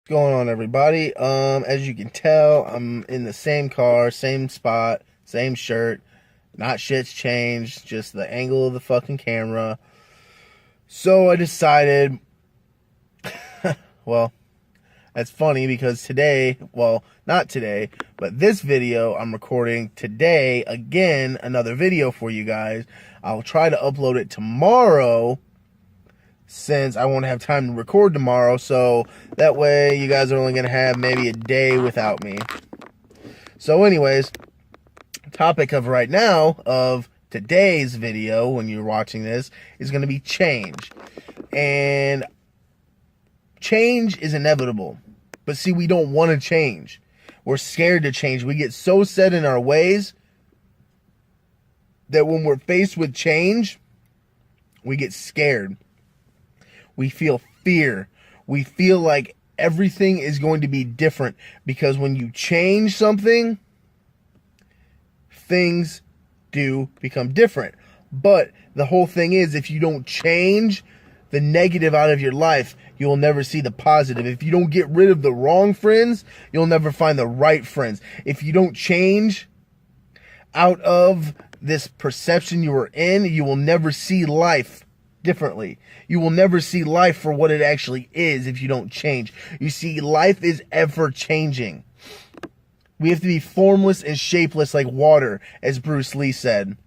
Going on, everybody? As you can tell, I'm in the same car, same spot, same shirt. Not shit's changed, just the angle of the fucking camera. So I decided, well, that's funny because today, well, not today, but this video I'm recording today, again, another video for you guys. I'll try to upload it tomorrow, since I won't have time to record tomorrow, so that way you guys are only going to have maybe a day without me. So anyways, topic of right now, of today's video, when you're watching this, is going to be change. And change is inevitable. But see, we don't want to change. We're scared to change. We get so set in our ways that when we're faced with change, we get scared. We feel fear. We feel like everything is going to be different, because when you change something, things do become different. But the whole thing is, if you don't change the negative out of your life, you'll never see the positive. If you don't get rid of the wrong friends, you'll never find the right friends. If you don't change out of this perception you are in, you will never see life differently. You will never see life for what it actually is if you don't change. You see, life is ever changing. We have to be formless and shapeless like water, as Bruce Lee said.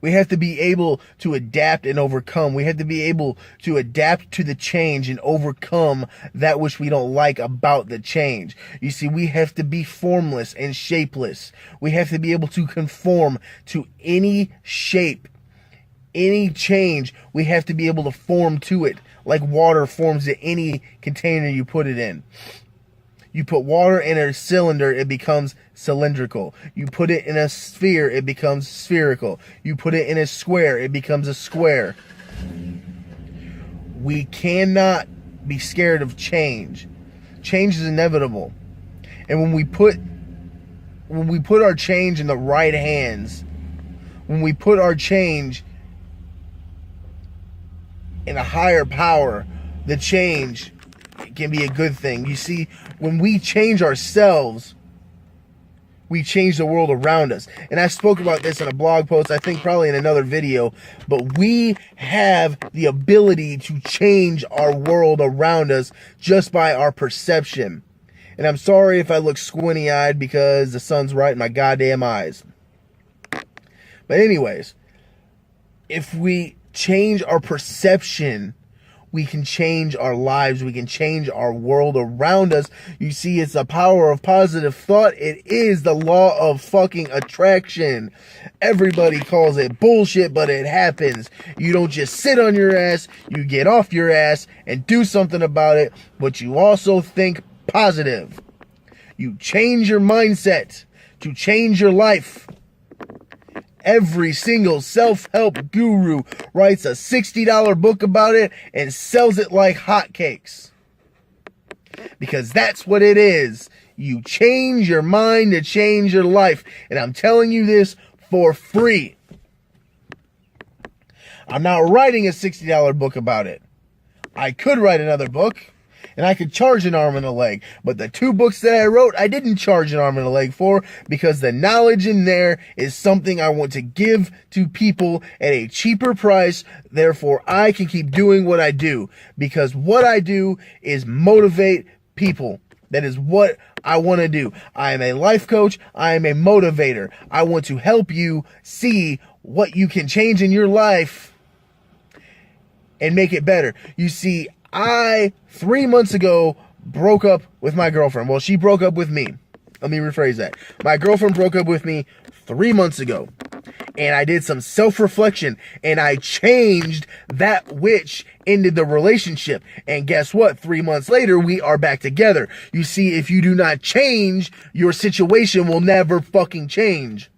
We have to be able to adapt and overcome. We have to be able to adapt to the change and overcome that which we don't like about the change. You see, we have to be formless and shapeless. We have to be able to conform to any shape, any change. We have to be able to form to it like water forms to any container you put it in. You put water in a cylinder, it becomes cylindrical. You put it in a sphere, it becomes spherical. You put it in a square, it becomes a square. We cannot be scared of change. Change is inevitable. And when we put our change in the right hands, when we put our change in a higher power, the change can be a good thing. You see, when we change ourselves, we change the world around us. And I spoke about this in a blog post, I think probably in another video, but we have the ability to change our world around us just by our perception. And I'm sorry if I look squinty-eyed because the sun's right in my goddamn eyes. But anyways, if we change our perception, we can change our lives. We can change our world around us. You see, it's the power of positive thought. It is the law of fucking attraction. Everybody calls it bullshit, but it happens. You don't just sit on your ass. You get off your ass and do something about it, but you also think positive. You change your mindset to change your life. Every single self-help guru writes a $60 book about it and sells it like hotcakes. Because that's what it is. You change your mind to change your life. And I'm telling you this for free. I'm not writing a $60 book about it. I could write another book, and I could charge an arm and a leg. But the two books that I wrote, I didn't charge an arm and a leg for, because the knowledge in there is something I want to give to people at a cheaper price. Therefore, I can keep doing what I do, because what I do is motivate people. That is what I want to do. I am a life coach. I am a motivator. I want to help you see what you can change in your life and make it better. You see, I, 3 months ago, broke up with my girlfriend. Well, she broke up with me. Let me rephrase that. My girlfriend broke up with me 3 months ago. And I did some self-reflection. And I changed that which ended the relationship. And guess what? 3 months later, we are back together. You see, if you do not change, your situation will never fucking change.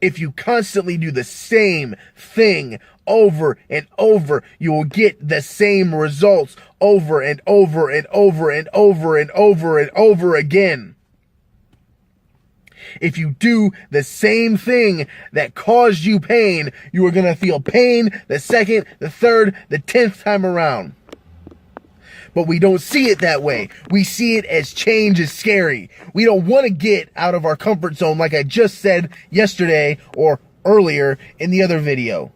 If you constantly do the same thing over and over, you will get the same results over and over and over and over and over and over again. If you do the same thing that caused you pain, you are going to feel pain the second, the third, the 10th time around. But we don't see it that way. We see it as change is scary. We don't want to get out of our comfort zone like I just said yesterday or earlier in the other video.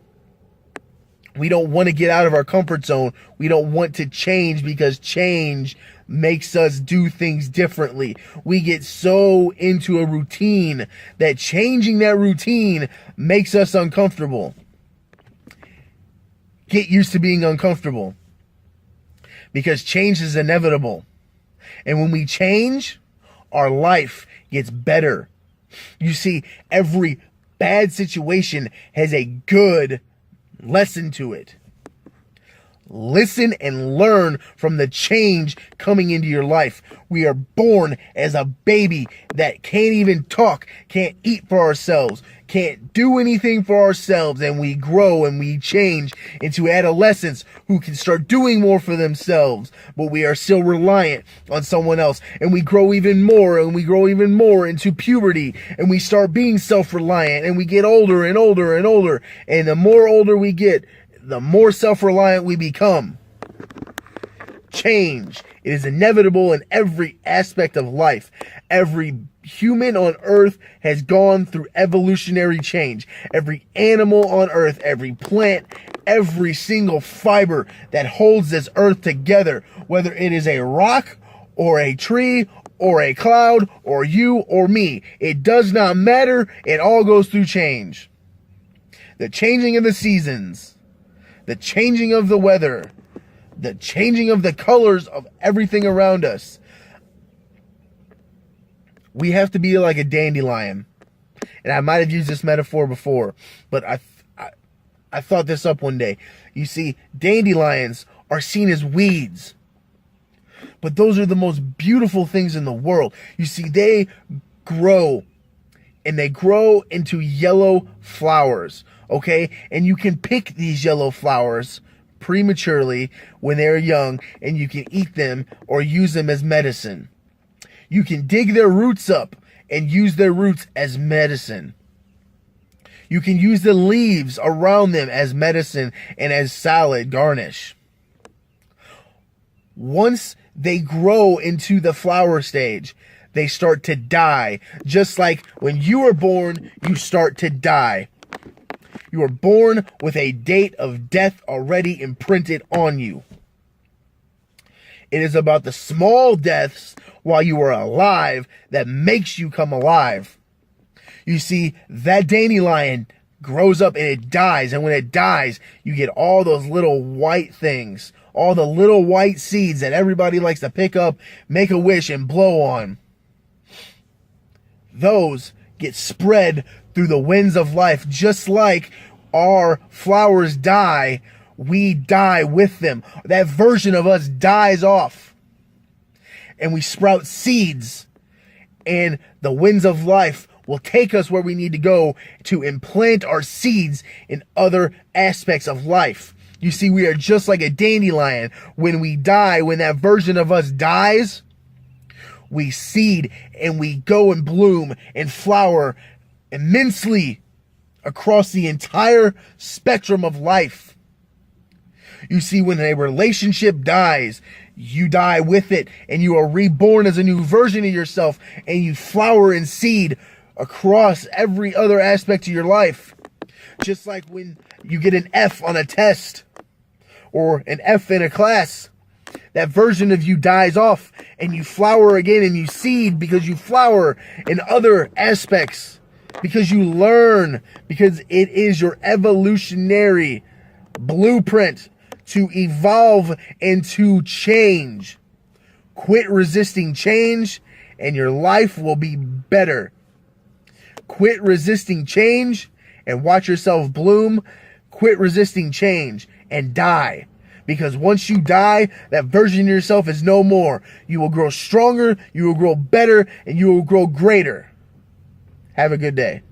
We don't want to get out of our comfort zone. We don't want to change because change makes us do things differently. We get so into a routine that changing that routine makes us uncomfortable. Get used to being uncomfortable because change is inevitable. And when we change, our life gets better. You see, every bad situation has a good lesson to it. Listen and learn from the change coming into your life. We are born as a baby that can't even talk, can't eat for ourselves, can't do anything for ourselves, and we grow and we change into adolescents who can start doing more for themselves, but we are still reliant on someone else, and we grow even more and we grow even more into puberty, and we start being self-reliant, and we get older and older and older, and the more older we get, the more self-reliant we become. Change. It is inevitable in every aspect of life. Every human on earth has gone through evolutionary change. Every animal on earth, every plant, every single fiber that holds this earth together, whether it is a rock or a tree or a cloud or you or me, it does not matter. It all goes through change. The changing of the seasons, the changing of the weather, the changing of the colors of everything around us. We have to be like a dandelion. And I might have used this metaphor before, but I thought this up one day. You see, dandelions are seen as weeds, but those are the most beautiful things in the world. You see, they grow, and they grow into yellow flowers. Okay, and you can pick these yellow flowers prematurely when they're young, and you can eat them or use them as medicine. You can dig their roots up and use their roots as medicine. You can use the leaves around them as medicine and as salad garnish. Once they grow into the flower stage, they start to die. Just like when you were born, you start to die. You are born with a date of death already imprinted on you. It is about the small deaths while you are alive that makes you come alive. You see, that dandelion grows up and it dies. And when it dies, you get all those little white things, all the little white seeds that everybody likes to pick up, make a wish, and blow on. Those get spread through the winds of life. Just like our flowers die, we die with them. That version of us dies off, and we sprout seeds, and the winds of life will take us where we need to go to implant our seeds in other aspects of life. You see, we are just like a dandelion. When we die, when that version of us dies, we seed and we go and bloom and flower immensely across the entire spectrum of life. You see, when a relationship dies, you die with it, and you are reborn as a new version of yourself, and you flower and seed across every other aspect of your life. Just like when you get an F on a test or an F in a class, that version of you dies off, and you flower again, and you seed because you flower in other aspects, because you learn, because it is your evolutionary blueprint to evolve and to change. Quit resisting change, and your life will be better. Quit resisting change and watch yourself bloom. Quit resisting change and die. Because once you die, that version of yourself is no more. You will grow stronger, you will grow better, and you will grow greater. Have a good day.